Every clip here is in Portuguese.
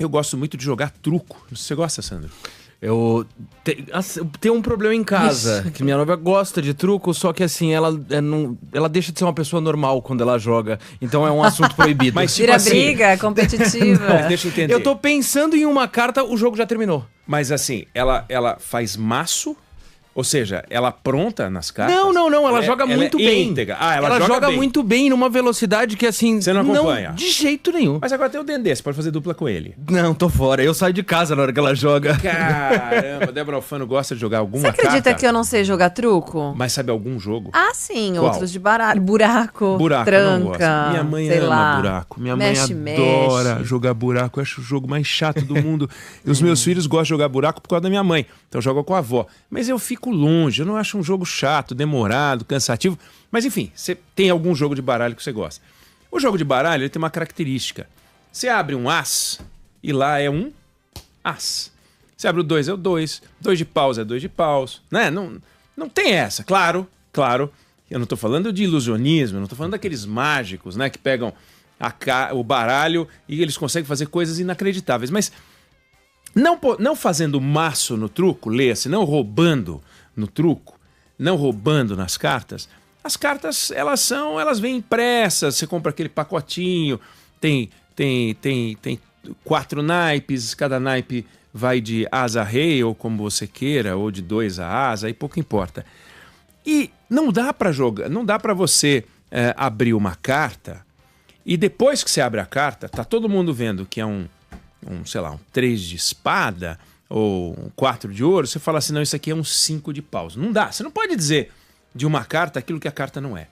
Eu gosto muito de jogar truco. Você gosta, Sandro? Eu tenho um problema em casa, que minha noiva gosta de truco, só que assim, ela deixa de ser uma pessoa normal quando ela joga. Então é um assunto proibido. Mas tipo Vira assim, briga competitiva. Não, deixa eu entender. eu tô pensando em uma carta, o jogo já terminou. Mas assim, ela faz maço, ou seja, ela pronta nas cartas? Não, ela joga muito bem. Íntegra. Ela joga bem. muito bem, numa velocidade que assim... Você não acompanha? De jeito nenhum. Mas agora tem o Dendê, você pode fazer dupla com ele. Não, tô fora. Eu saio de casa na hora que ela joga. Caramba, Débora Alfano gosta de jogar alguma Você acredita carta? que eu não sei jogar truco? Mas sabe algum jogo? Ah, sim, Qual? outros de baralho. Buraco, Buraco, eu não gosto. tranca, Minha mãe sei ama lá. buraco. Minha mãe Mexe, adora mexe. jogar buraco. Eu acho o jogo mais chato do mundo. E os meus filhos gostam de jogar buraco por causa da minha mãe. Então jogam com a avó. Mas eu fico longe. Eu não acho um jogo chato, demorado, cansativo. Mas enfim, você tem algum jogo de baralho que você gosta. O jogo de baralho ele tem uma característica. Você abre um as e lá é um as. Você abre o 2 é o 2. 2 de paus é 2 de paus. Né? Não tem essa. Claro. Eu não estou falando de ilusionismo, eu não estou falando daqueles mágicos, né, que pegam o baralho e eles conseguem fazer coisas inacreditáveis. Mas não fazendo maço no truco, leia-se, não roubando no truco, não roubando nas cartas. As cartas, elas vêm impressas, você compra aquele pacotinho, tem 4 naipes, cada naipe vai de asa a rei, ou como você queira, ou de 2 a asa, aí pouco importa. E não dá para jogar, não dá para você abrir uma carta e depois que você abre a carta, tá todo mundo vendo que é sei lá, um 3 de espada ou um 4 de ouro, você fala assim, não, isso aqui é um 5 de paus. Não dá, você não pode dizer de uma carta aquilo que a carta não é.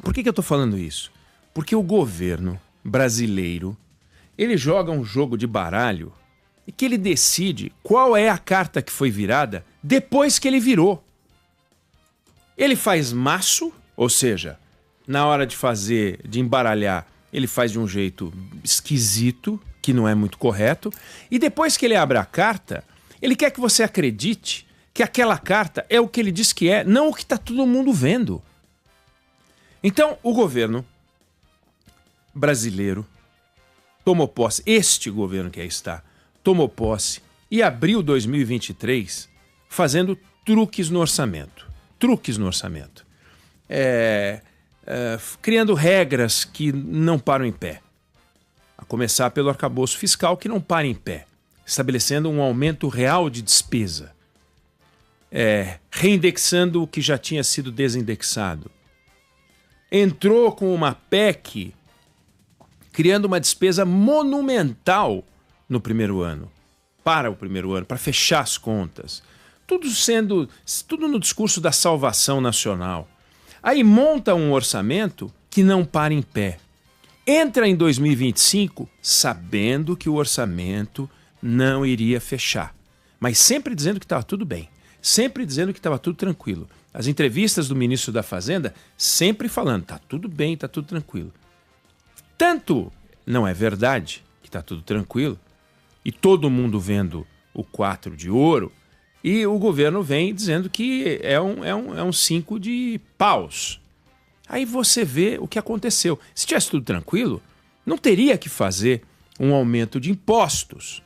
Por que eu tô falando isso? Porque o governo brasileiro, ele joga um jogo de baralho e que ele decide qual é a carta que foi virada depois que ele virou. Ele faz maço, ou seja, na hora de embaralhar, ele faz de um jeito esquisito, que não é muito correto, e depois que ele abre a carta, ele quer que você acredite que aquela carta é o que ele diz que é, não o que está todo mundo vendo. Então, o governo brasileiro tomou posse, este governo que aí está, tomou posse e abriu 2023 fazendo truques no orçamento. Criando regras que não param em pé. A começar pelo arcabouço fiscal que não para em pé. Estabelecendo um aumento real de despesa. Reindexando o que já tinha sido desindexado. Entrou com uma PEC criando uma despesa monumental no primeiro ano. Para o primeiro ano, para fechar as contas. Tudo no discurso da salvação nacional. Aí monta um orçamento que não para em pé. Entra em 2025 sabendo que o orçamento não iria fechar. Mas sempre dizendo que estava tudo bem. Sempre dizendo que estava tudo tranquilo. As entrevistas do ministro da Fazenda sempre falando, está tudo bem, está tudo tranquilo. Tanto não é verdade que está tudo tranquilo, e todo mundo vendo o 4 de ouro, e o governo vem dizendo que é um 5 de paus. Aí você vê o que aconteceu. Se tivesse tudo tranquilo, não teria que fazer um aumento de impostos.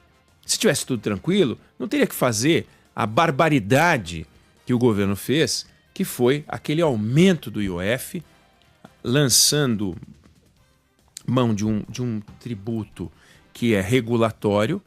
Se tivesse tudo tranquilo, não teria que fazer a barbaridade que o governo fez, que foi aquele aumento do IOF, lançando mão de um tributo que é regulatório,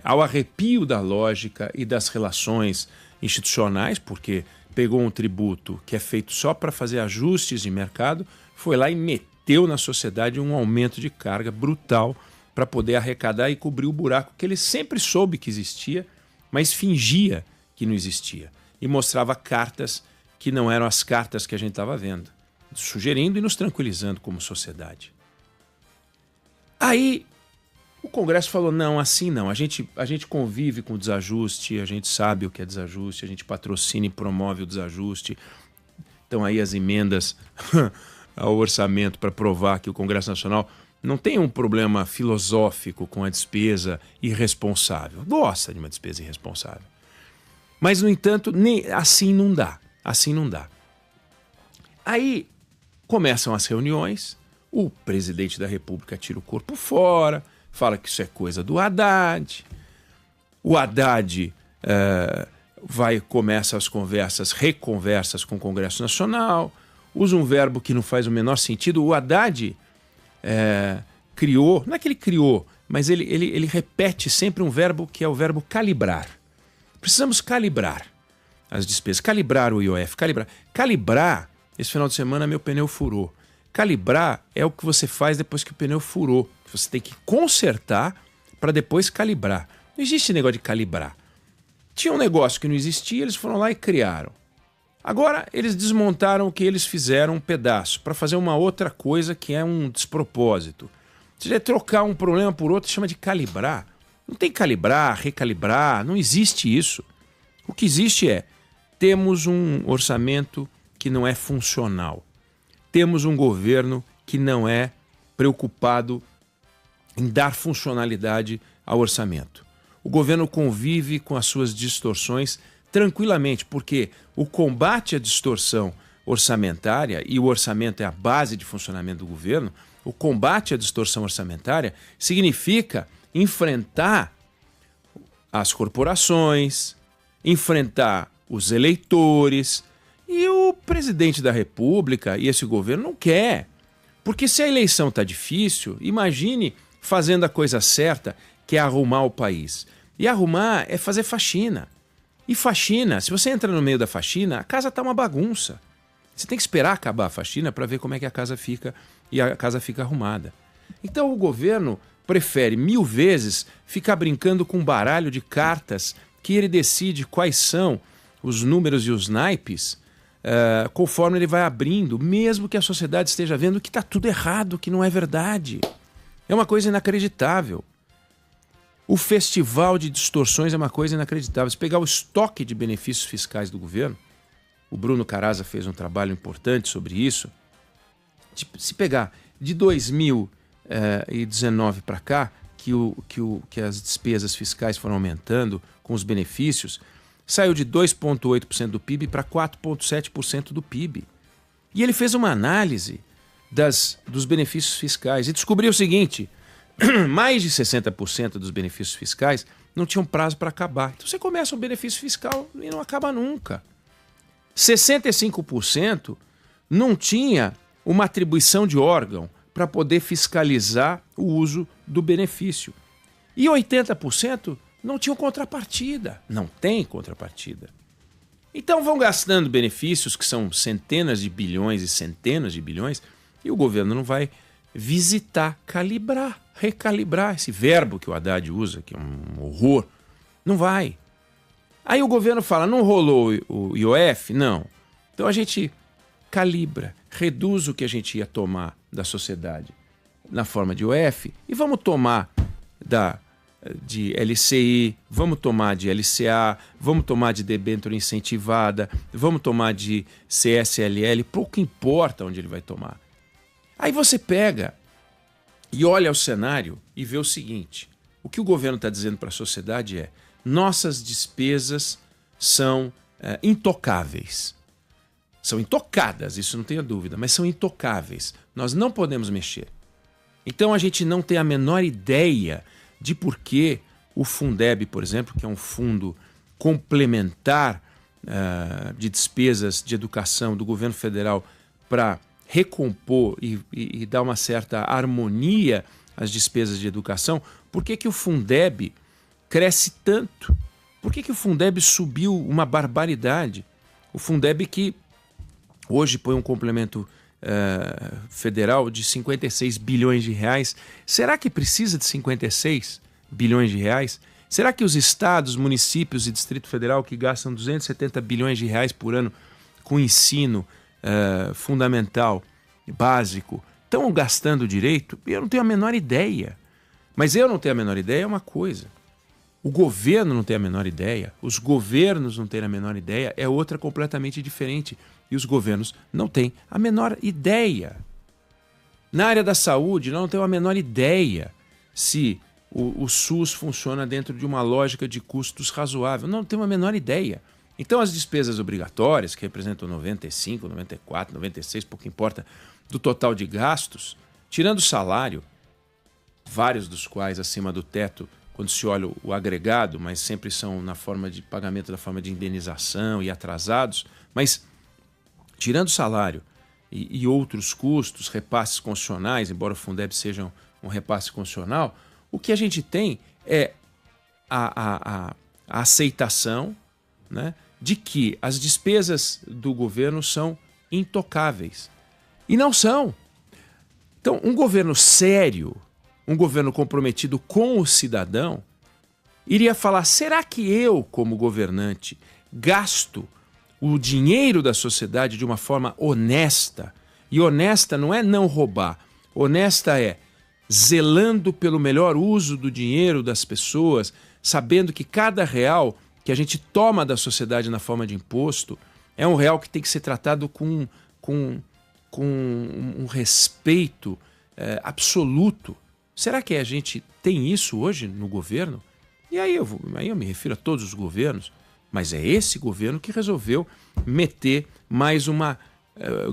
ao arrepio da lógica e das relações institucionais, porque pegou um tributo que é feito só para fazer ajustes de mercado, foi lá e meteu na sociedade um aumento de carga brutal para poder arrecadar e cobrir o buraco que ele sempre soube que existia, mas fingia que não existia. E mostrava cartas que não eram as cartas que a gente estava vendo, sugerindo e nos tranquilizando como sociedade. Aí o Congresso falou, não, assim não, a gente convive com o desajuste, a gente sabe o que é desajuste, a gente patrocina e promove o desajuste. Então aí as emendas ao orçamento para provar que o Congresso Nacional não tem um problema filosófico com a despesa irresponsável. Gosta de uma despesa irresponsável. Mas, no entanto, assim não dá. Aí começam as reuniões, o presidente da República tira o corpo fora, fala que isso é coisa do Haddad. O Haddad começa as reconversas com o Congresso Nacional, usa um verbo que não faz o menor sentido. O Haddad criou, não é que ele criou, mas ele repete sempre um verbo que é o verbo calibrar. Precisamos calibrar as despesas, calibrar o IOF, calibrar. Esse final de semana meu pneu furou. Calibrar é o que você faz depois que o pneu furou. Você tem que consertar para depois calibrar. Não existe negócio de calibrar. Tinha um negócio que não existia, eles foram lá e criaram. Agora eles desmontaram o que eles fizeram um pedaço para fazer uma outra coisa que é um despropósito. Você já trocar um problema por outro, chama de calibrar. Não tem calibrar, recalibrar, não existe isso. O que existe é, temos um orçamento que não é funcional. Temos um governo que não é preocupado em dar funcionalidade ao orçamento. O governo convive com as suas distorções tranquilamente, porque o combate à distorção orçamentária, e o orçamento é a base de funcionamento do governo, o combate à distorção orçamentária significa enfrentar as corporações, enfrentar os eleitores, e o presidente da República e esse governo não quer. Porque se a eleição está difícil, imagine fazendo a coisa certa, que é arrumar o país. E arrumar é fazer faxina. E faxina, se você entra no meio da faxina, a casa está uma bagunça. Você tem que esperar acabar a faxina para ver como é que a casa fica e a casa fica arrumada. Então o governo prefere 1000 vezes ficar brincando com um baralho de cartas que ele decide quais são os números e os naipes conforme ele vai abrindo, mesmo que a sociedade esteja vendo que está tudo errado, que não é verdade. É uma coisa inacreditável. O festival de distorções é uma coisa inacreditável. Se pegar o estoque de benefícios fiscais do governo, o Bruno Caraza fez um trabalho importante sobre isso. Se pegar de 2019 para cá, que as despesas fiscais foram aumentando com os benefícios, saiu de 2,8% do PIB para 4,7% do PIB. E ele fez uma análise dos benefícios fiscais e descobriu o seguinte: mais de 60% dos benefícios fiscais não tinham prazo para acabar. Então você começa um benefício fiscal e não acaba nunca. 65% não tinha uma atribuição de órgão para poder fiscalizar o uso do benefício. E 80% não tinham contrapartida. Não tem contrapartida. Então vão gastando benefícios que são centenas de bilhões e centenas de bilhões e o governo não vai visitar, calibrar, recalibrar, esse verbo que o Haddad usa, que é um horror. Não vai. Aí o governo fala, não rolou o IOF? Não. Então a gente calibra, reduz o que a gente ia tomar da sociedade na forma de IOF e vamos tomar de LCI, vamos tomar de LCA, vamos tomar de debênture incentivada, vamos tomar de CSLL, pouco importa onde ele vai tomar. Aí você pega e olha o cenário e vê o seguinte, o que o governo está dizendo para a sociedade é, nossas despesas são intocáveis. São intocadas, isso não tenha dúvida, mas são intocáveis. Nós não podemos mexer. Então a gente não tem a menor ideia de por que o Fundeb, por exemplo, que é um fundo complementar de despesas de educação do governo federal para recompor e dar uma certa harmonia às despesas de educação, por que o Fundeb cresce tanto? Por que o Fundeb subiu uma barbaridade? O Fundeb que hoje põe um complemento federal de 56 bilhões de reais. Será que precisa de 56 bilhões de reais? Será que os estados, municípios e Distrito Federal que gastam 270 bilhões de reais por ano com ensino fundamental, básico, estão gastando direito? Eu não tenho a menor ideia. Mas eu não tenho a menor ideia é uma coisa. O governo não tem a menor ideia, os governos não têm a menor ideia, é outra completamente diferente. E os governos não têm a menor ideia. Na área da saúde, nós não temos a menor ideia se o SUS funciona dentro de uma lógica de custos razoável. Não temos a menor ideia. Então as despesas obrigatórias, que representam 95, 94, 96, pouco importa, do total de gastos, tirando o salário, vários dos quais acima do teto, quando se olha o agregado, mas sempre são na forma de pagamento, da forma de indenização e atrasados, mas tirando o salário e outros custos, repasses constitucionais, embora o Fundeb seja um repasse constitucional, o que a gente tem é a aceitação, né, de que as despesas do governo são intocáveis. E não são. Então, um governo sério, um governo comprometido com o cidadão, iria falar: será que eu, como governante, gasto o dinheiro da sociedade de uma forma honesta? E honesta não é não roubar, honesta é zelando pelo melhor uso do dinheiro das pessoas, sabendo que cada real que a gente toma da sociedade na forma de imposto é um real que tem que ser tratado com um respeito absoluto. Será que a gente tem isso hoje no governo? E aí eu me refiro a todos os governos, mas é esse governo que resolveu meter mais uma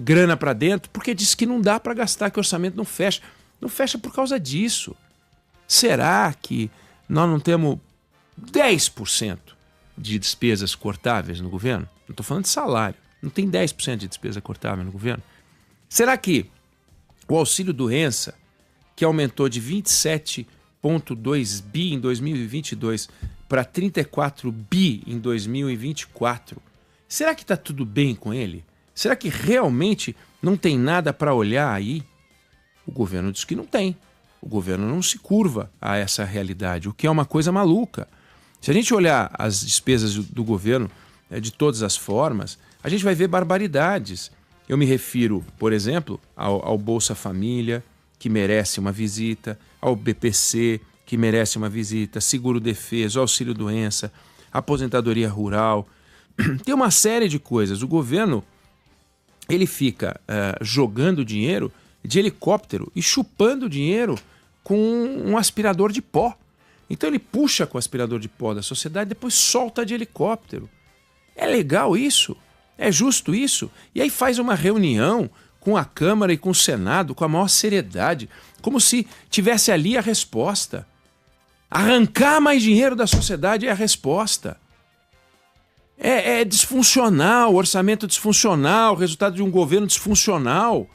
grana para dentro, porque disse que não dá para gastar, que o orçamento não fecha. Não fecha por causa disso. Será que nós não temos 10% de despesas cortáveis no governo? Não estou falando de salário. Não tem 10% de despesa cortável no governo? Será que o auxílio-doença, que aumentou de 27,2 bi em 2022 para 34 bi em 2024, será que está tudo bem com ele? Será que realmente não tem nada para olhar aí? O governo diz que não tem. O governo não se curva a essa realidade, o que é uma coisa maluca. Se a gente olhar as despesas do governo de todas as formas, a gente vai ver barbaridades. Eu me refiro, por exemplo, ao Bolsa Família, que merece uma visita, ao BPC, que merece uma visita, seguro-defeso, auxílio-doença, aposentadoria rural. Tem uma série de coisas. O governo ele fica jogando dinheiro de helicóptero e chupando dinheiro com um aspirador de pó. Então ele puxa com o aspirador de pó da sociedade e depois solta de helicóptero. É legal isso? É justo isso? E aí faz uma reunião com a Câmara e com o Senado com a maior seriedade, como se tivesse ali a resposta. Arrancar mais dinheiro da sociedade é a resposta. É disfuncional, orçamento disfuncional, resultado de um governo disfuncional.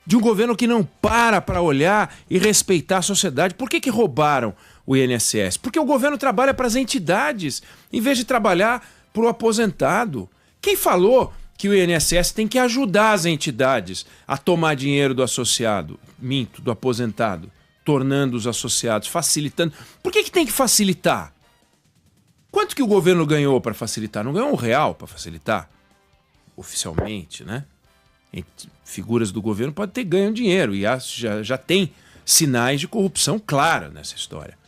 De um governo que não para olhar e respeitar a sociedade. Por que roubaram o INSS? Porque o governo trabalha para as entidades, em vez de trabalhar para o aposentado. Quem falou que o INSS tem que ajudar as entidades a tomar dinheiro do associado, do aposentado, tornando os associados, facilitando? Por que tem que facilitar? Quanto que o governo ganhou para facilitar? Não ganhou R$1 para facilitar? Oficialmente, né? Figuras do governo podem ter ganho dinheiro e já tem sinais de corrupção clara nessa história.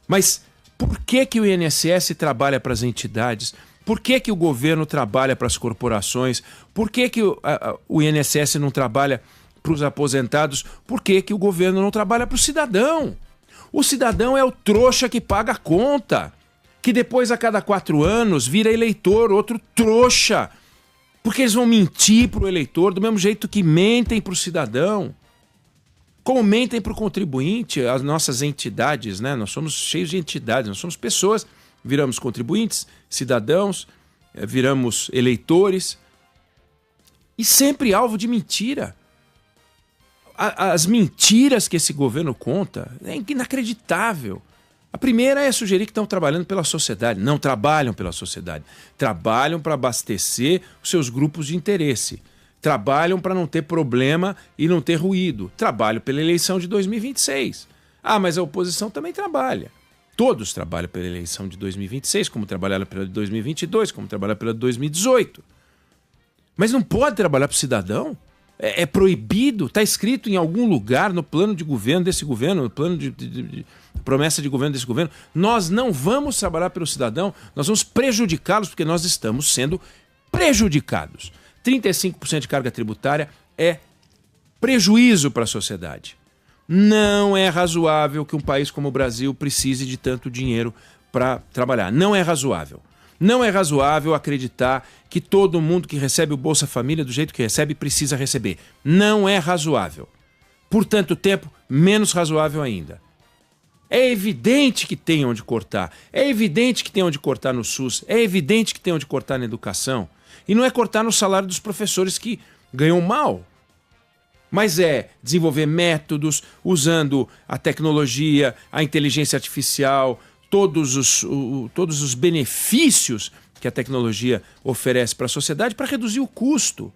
Mas por que o INSS trabalha para as entidades? Por que o governo trabalha para as corporações? Por que o INSS não trabalha para os aposentados? Por que o governo não trabalha para o cidadão? O cidadão é o trouxa que paga a conta, que depois a cada 4 anos vira eleitor, outro trouxa. Porque eles vão mentir para o eleitor do mesmo jeito que mentem para o cidadão. Como mentem para o contribuinte, as nossas entidades, né? Nós somos cheios de entidades, nós somos pessoas, viramos contribuintes, cidadãos, viramos eleitores. E sempre alvo de mentira. As mentiras que esse governo conta é inacreditável. A primeira é sugerir que estão trabalhando pela sociedade. Não trabalham pela sociedade. Trabalham para abastecer os seus grupos de interesse. Trabalham para não ter problema e não ter ruído. Trabalham pela eleição de 2026. Ah, mas a oposição também trabalha. Todos trabalham pela eleição de 2026, como trabalharam pela de 2022, como trabalharam pela de 2018. Mas não pode trabalhar para o cidadão? É proibido? Está escrito em algum lugar no plano de governo desse governo, no plano de promessa de governo desse governo? Nós não vamos trabalhar pelo cidadão, nós vamos prejudicá-los porque nós estamos sendo prejudicados. 35% de carga tributária é prejuízo para a sociedade. Não é razoável que um país como o Brasil precise de tanto dinheiro para trabalhar. Não é razoável. Não é razoável acreditar que todo mundo que recebe o Bolsa Família do jeito que recebe precisa receber. Não é razoável. Por tanto tempo, menos razoável ainda. É evidente que tem onde cortar. É evidente que tem onde cortar no SUS. É evidente que tem onde cortar na educação. E não é cortar no salário dos professores que ganham mal. Mas é desenvolver métodos usando a tecnologia, a inteligência artificial, todos os benefícios que a tecnologia oferece para a sociedade para reduzir o custo.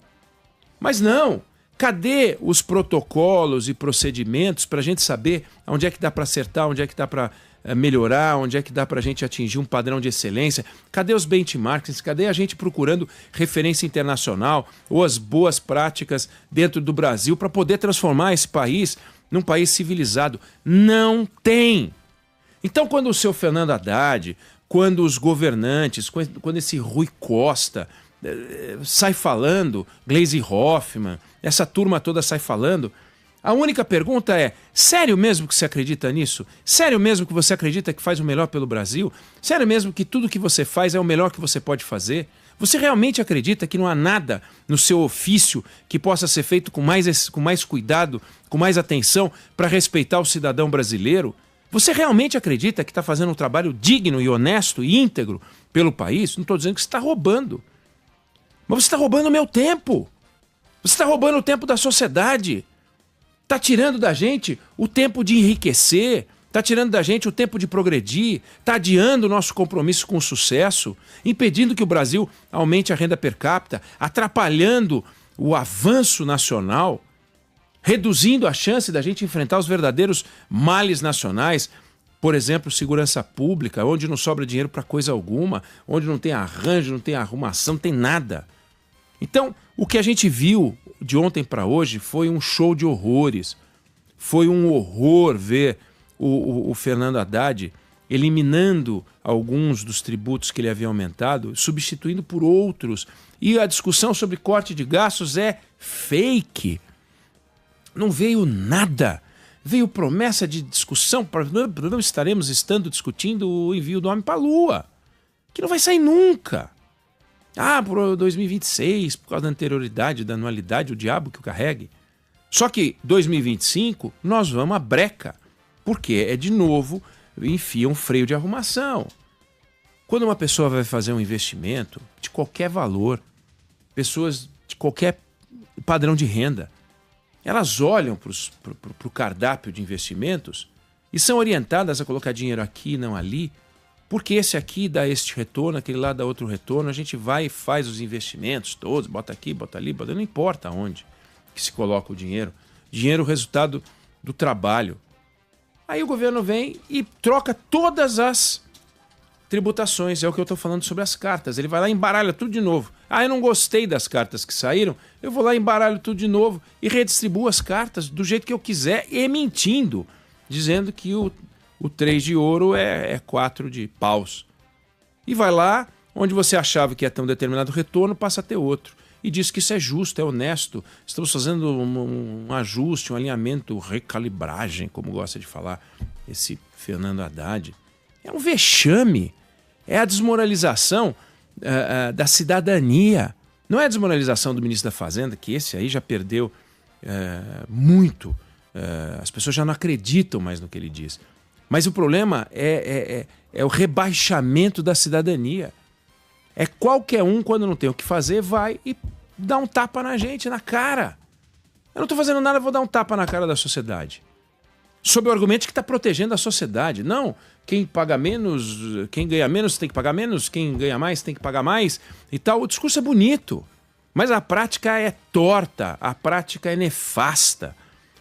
Mas não. Cadê os protocolos e procedimentos para a gente saber onde é que dá para acertar, onde é que dá para melhorar, onde é que dá para a gente atingir um padrão de excelência? Cadê os benchmarks? Cadê a gente procurando referência internacional ou as boas práticas dentro do Brasil para poder transformar esse país num país civilizado? Não tem! Então, quando o seu Fernando Haddad, quando os governantes, quando esse Rui Costa sai falando, Gleisi Hoffmann, essa turma toda sai falando, a única pergunta é: sério mesmo que você acredita nisso? Sério mesmo que você acredita que faz o melhor pelo Brasil? Sério mesmo que tudo que você faz é o melhor que você pode fazer? Você realmente acredita que não há nada no seu ofício que possa ser feito com mais cuidado, com mais atenção para respeitar o cidadão brasileiro? Você realmente acredita que está fazendo um trabalho digno e honesto e íntegro pelo país? Não estou dizendo que você está roubando. Mas você está roubando o meu tempo. Você está roubando o tempo da sociedade. Está tirando da gente o tempo de enriquecer. Está tirando da gente o tempo de progredir. Está adiando o nosso compromisso com o sucesso. Impedindo que o Brasil aumente a renda per capita. Atrapalhando o avanço nacional. Reduzindo a chance da gente enfrentar os verdadeiros males nacionais. Por exemplo, segurança pública, onde não sobra dinheiro para coisa alguma, onde não tem arranjo, não tem arrumação, não tem nada. Então, o que a gente viu de ontem para hoje foi um show de horrores. Foi um horror ver o Fernando Haddad eliminando alguns dos tributos que ele havia aumentado, substituindo por outros. E a discussão sobre corte de gastos é fake. Não veio nada. Veio promessa de discussão, não estaremos discutindo o envio do homem para a Lua, que não vai sair nunca. Por 2026, por causa da anterioridade, da anualidade, o diabo que o carregue. Só que 2025 nós vamos à breca, porque é de novo, enfia um freio de arrumação. Quando uma pessoa vai fazer um investimento de qualquer valor, pessoas de qualquer padrão de renda, elas olham para o cardápio de investimentos e são orientadas a colocar dinheiro aqui, não ali, porque esse aqui dá este retorno, aquele lá dá outro retorno, a gente vai e faz os investimentos todos, bota aqui, bota ali, não importa onde que se coloca o dinheiro. Dinheiro é o resultado do trabalho. Aí o governo vem e troca todas as tributações, é o que eu estou falando sobre as cartas. Ele vai lá e embaralha tudo de novo. Eu não gostei das cartas que saíram, eu vou lá e embaralho tudo de novo e redistribuo as cartas do jeito que eu quiser e mentindo, dizendo que o 3 de ouro é 4 de paus. E vai lá, onde você achava que ia ter um determinado retorno, passa a ter outro. E diz que isso é justo, é honesto. Estamos fazendo um ajuste, um alinhamento, recalibragem, como gosta de falar esse Fernando Haddad. É um vexame. É a desmoralização da cidadania. Não é a desmoralização do ministro da Fazenda, que esse aí já perdeu muito. As pessoas já não acreditam mais no que ele diz. Mas o problema é o rebaixamento da cidadania. É qualquer um, quando não tem o que fazer, vai e dá um tapa na gente, na cara. Eu não estou fazendo nada, eu vou dar um tapa na cara da sociedade. Sob o argumento que está protegendo a sociedade. Não, quem paga menos, quem ganha menos tem que pagar menos, quem ganha mais tem que pagar mais e tal. O discurso é bonito, mas a prática é torta, a prática é nefasta.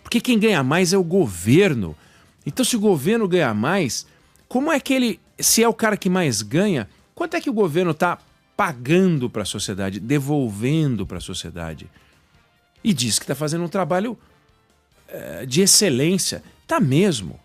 Porque quem ganha mais é o governo. Então, se o governo ganha mais, como é que ele, se é o cara que mais ganha, quanto é que o governo está pagando para a sociedade, devolvendo para a sociedade? E diz que está fazendo um trabalho de excelência. Está mesmo.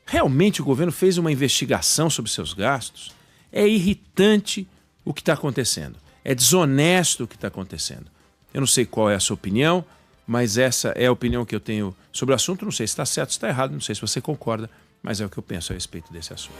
Realmente o governo fez uma investigação sobre seus gastos? É irritante o que está acontecendo. É desonesto o que está acontecendo. Eu não sei qual é a sua opinião, mas essa é a opinião que eu tenho sobre o assunto. Não sei se está certo, se está errado, não sei se você concorda, mas é o que eu penso a respeito desse assunto.